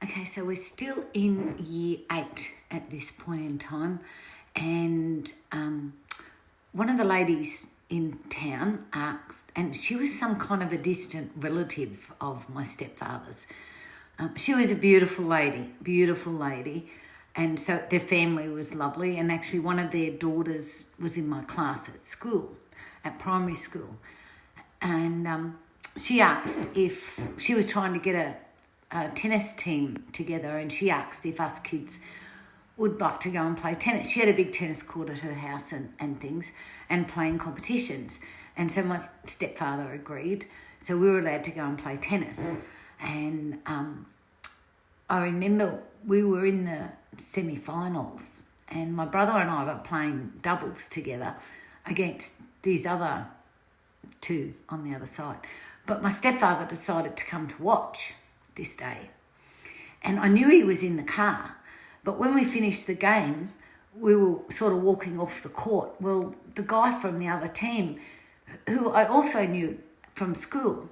Okay, so we're still in year 8 at this point in time, and one of the ladies in town asked, and she was some kind of a distant relative of my stepfather's. She was a beautiful lady, and so their family was lovely, and actually one of their daughters was in my class at school, at primary school, and she asked if she was trying to get a tennis team together, and she asked if us kids would like to go and play tennis. She had a big tennis court at her house and things, and playing competitions. And so my stepfather agreed. So we were allowed to go and play tennis. And I remember we were in the semi-finals, and my brother and I were playing doubles together against these other two on the other side. But my stepfather decided to come to watch this day. And I knew he was in the car. But when we finished the game, we were sort of walking off the court. Well, the guy from the other team, who I also knew from school,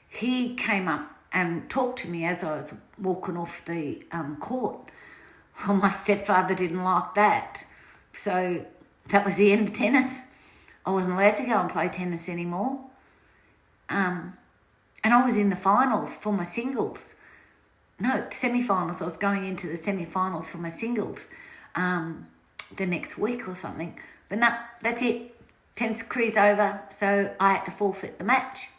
he came up and talked to me as I was walking off the court. Well, my stepfather didn't like that. So that was the end of tennis. I wasn't allowed to go and play tennis anymore. And I was in the finals for my singles. No, semi-finals. I was going into the semi-finals for my singles the next week or something. But no, that's it. Tennis career's over, so I had to forfeit the match.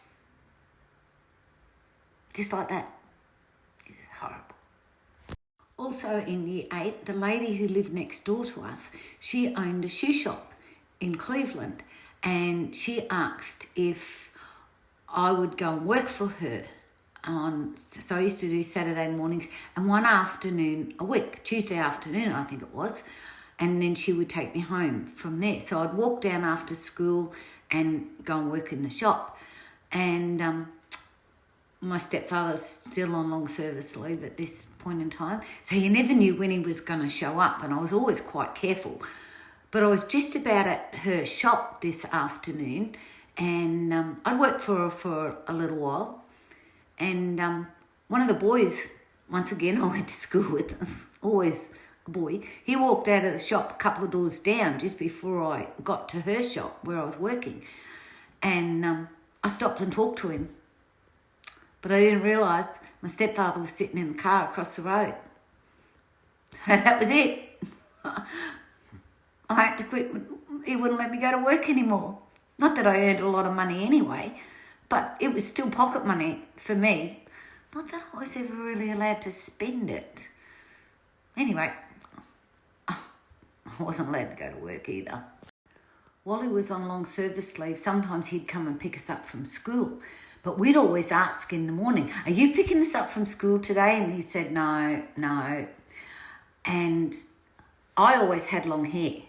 Just like that. It's horrible. Also in year 8, the lady who lived next door to us, she owned a shoe shop in Cleveland, and she asked if I would go and work for her. So I used to do Saturday mornings and one afternoon a week, Tuesday afternoon I think it was, and then she would take me home from there. So I'd walk down after school and go and work in the shop. And my stepfather's still on long service leave at this point in time, so you never knew when he was going to show up, and I was always quite careful. But I was just about at her shop this afternoon, and I'd worked for her for a little while. And one of the boys, once again, I went to school with, always a boy, he walked out of the shop a couple of doors down just before I got to her shop where I was working. And I stopped and talked to him. But I didn't realise my stepfather was sitting in the car across the road. That was it. I had to quit. He wouldn't let me go to work anymore. Not that I earned a lot of money anyway, but it was still pocket money for me. Not that I was ever really allowed to spend it. Anyway, I wasn't allowed to go to work either. While he was on long service leave, sometimes he'd come and pick us up from school. But we'd always ask in the morning, "Are you picking us up from school today?" And he said, no. And I always had long hair.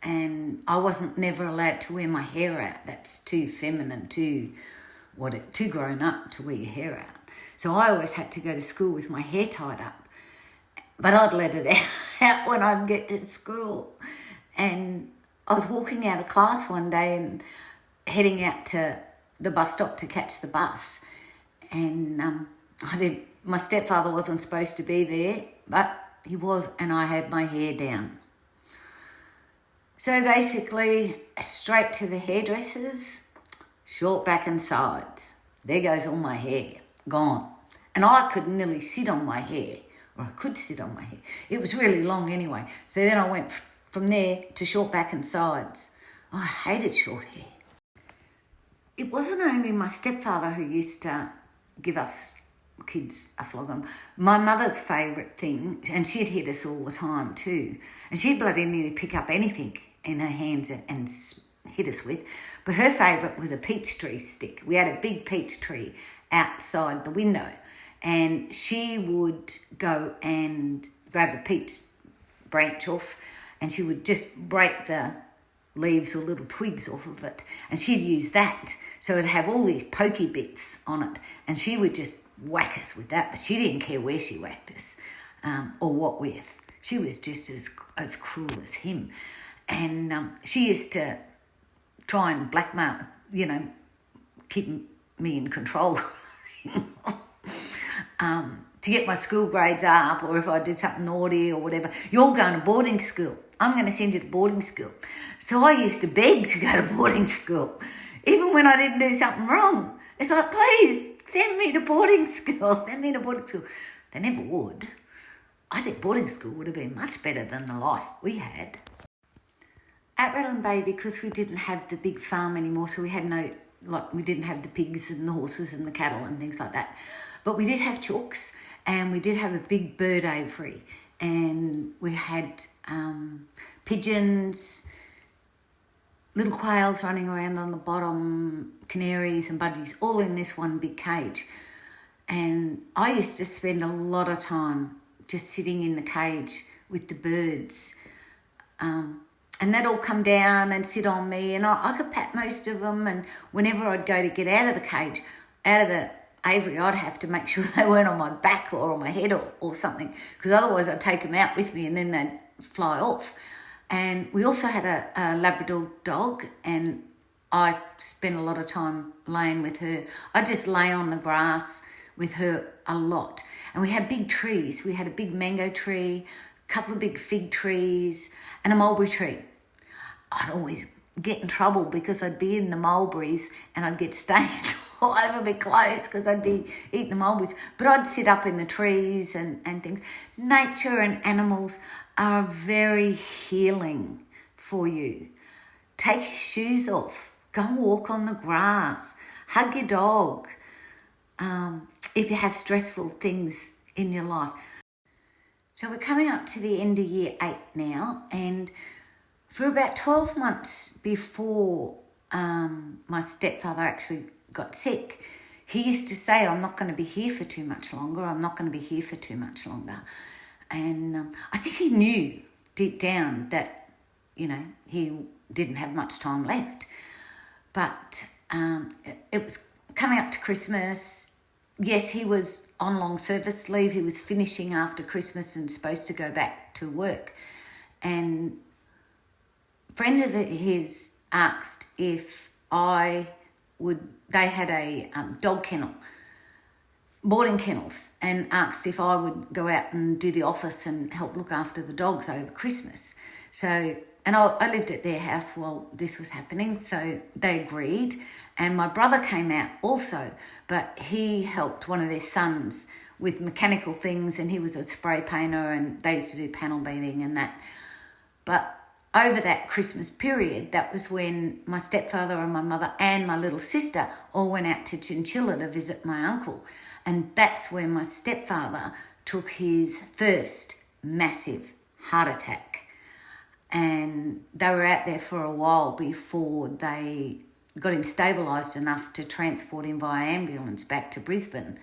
And I wasn't never allowed to wear my hair out. That's too feminine, too grown up to wear your hair out. So I always had to go to school with my hair tied up. But I'd let it out when I'd get to school. And I was walking out of class one day and heading out to the bus stop to catch the bus. And my stepfather wasn't supposed to be there, but he was, and I had my hair down. So basically, straight to the hairdressers, short back and sides. There goes all my hair, gone. And I could nearly sit on my hair, or I could sit on my hair. It was really long anyway. So then I went from there to short back and sides. I hated short hair. It wasn't only my stepfather who used to give us kids a flogging. My mother's favourite thing, and she'd hit us all the time too, and she'd bloody nearly pick up anything in her hands and hit us with, but her favourite was a peach tree stick. We had a big peach tree outside the window, and she would go and grab a peach branch off, and she would just break the leaves or little twigs off of it, and she'd use that, so it'd have all these pokey bits on it, and she would just whack us with that, but she didn't care where she whacked us or what with. She was just as cruel as him. And she used to try and blackmail, keep me in control. to get my school grades up, or if I did something naughty or whatever. You're going to boarding school. I'm going to send you to boarding school. So I used to beg to go to boarding school, even when I didn't do something wrong. It's like, please, send me to boarding school. Send me to boarding school. They never would. I think boarding school would have been much better than the life we had. At Rattlin Bay, because we didn't have the big farm anymore, so we didn't have the pigs and the horses and the cattle and things like that. But we did have chooks, and we did have a big bird aviary, and we had pigeons, little quails running around on the bottom, canaries and budgies, all in this one big cage. And I used to spend a lot of time just sitting in the cage with the birds. And they'd all come down and sit on me, and I could pat most of them. And whenever I'd go to get out of the cage, out of the aviary, I'd have to make sure they weren't on my back or on my head or something, because otherwise I'd take them out with me and then they'd fly off. And we also had a Labrador dog, and I spent a lot of time laying with her. I just lay on the grass with her a lot. And we had big trees. We had a big mango tree, a couple of big fig trees, and a mulberry tree. I'd always get in trouble because I'd be in the mulberries and I'd get stained all over my clothes because I'd be eating the mulberries. But I'd sit up in the trees and things. Nature and animals are very healing for you. Take your shoes off. Go walk on the grass. Hug your dog. If you have stressful things in your life. So we're coming up to the end of year 8 now, and for about 12 months before my stepfather actually got sick, he used to say, I'm not going to be here for too much longer. I'm not going to be here for too much longer. And I think he knew deep down that, he didn't have much time left. But it was coming up to Christmas. Yes, he was on long service leave. He was finishing after Christmas and supposed to go back to work. And a friend of his asked if they had a dog kennel, boarding kennels, and asked if I would go out and do the office and help look after the dogs over Christmas. So, and I lived at their house while this was happening, so they agreed. And my brother came out also, but he helped one of their sons with mechanical things, and he was a spray painter, and they used to do panel beating and that. But over that Christmas period, that was when my stepfather and my mother and my little sister all went out to Chinchilla to visit my uncle. And that's when my stepfather took his first massive heart attack. And they were out there for a while before they got him stabilised enough to transport him via ambulance back to Brisbane.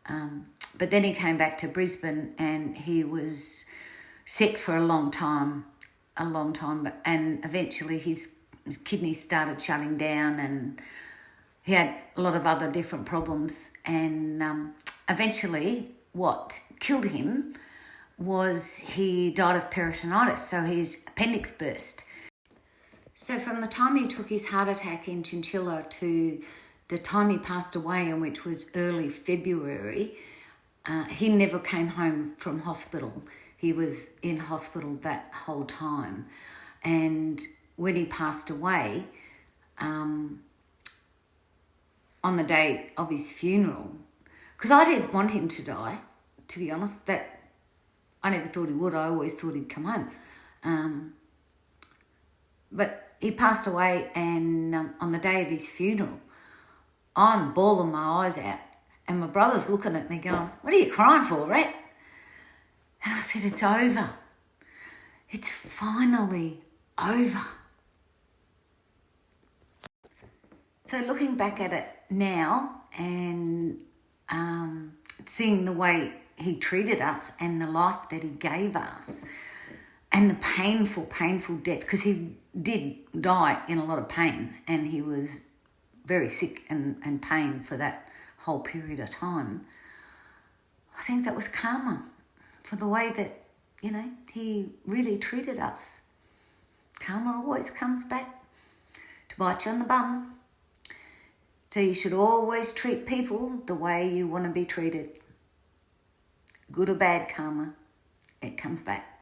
But then he came back to Brisbane and he was sick for a long time, and eventually his kidneys started shutting down, and he had a lot of other different problems. And eventually what killed him was he died of peritonitis, so his appendix burst. So from the time he took his heart attack in Chinchilla to the time he passed away, in which was early February, he never came home from hospital. He was in hospital that whole time. And when he passed away, on the day of his funeral, because I didn't want him to die, to be honest, that I never thought he would. I always thought he'd come home. But he passed away, and on the day of his funeral, I'm bawling my eyes out. And my brother's looking at me going, what are you crying for, Rat? And I said, it's over. It's finally over. So looking back at it now and seeing the way he treated us and the life that he gave us and the painful, painful death, because he did die in a lot of pain and he was very sick and pain for that whole period of time. I think that was karma for the way that, he really treated us. Karma always comes back to bite you on the bum. So you should always treat people the way you want to be treated. good or bad karma, it comes back.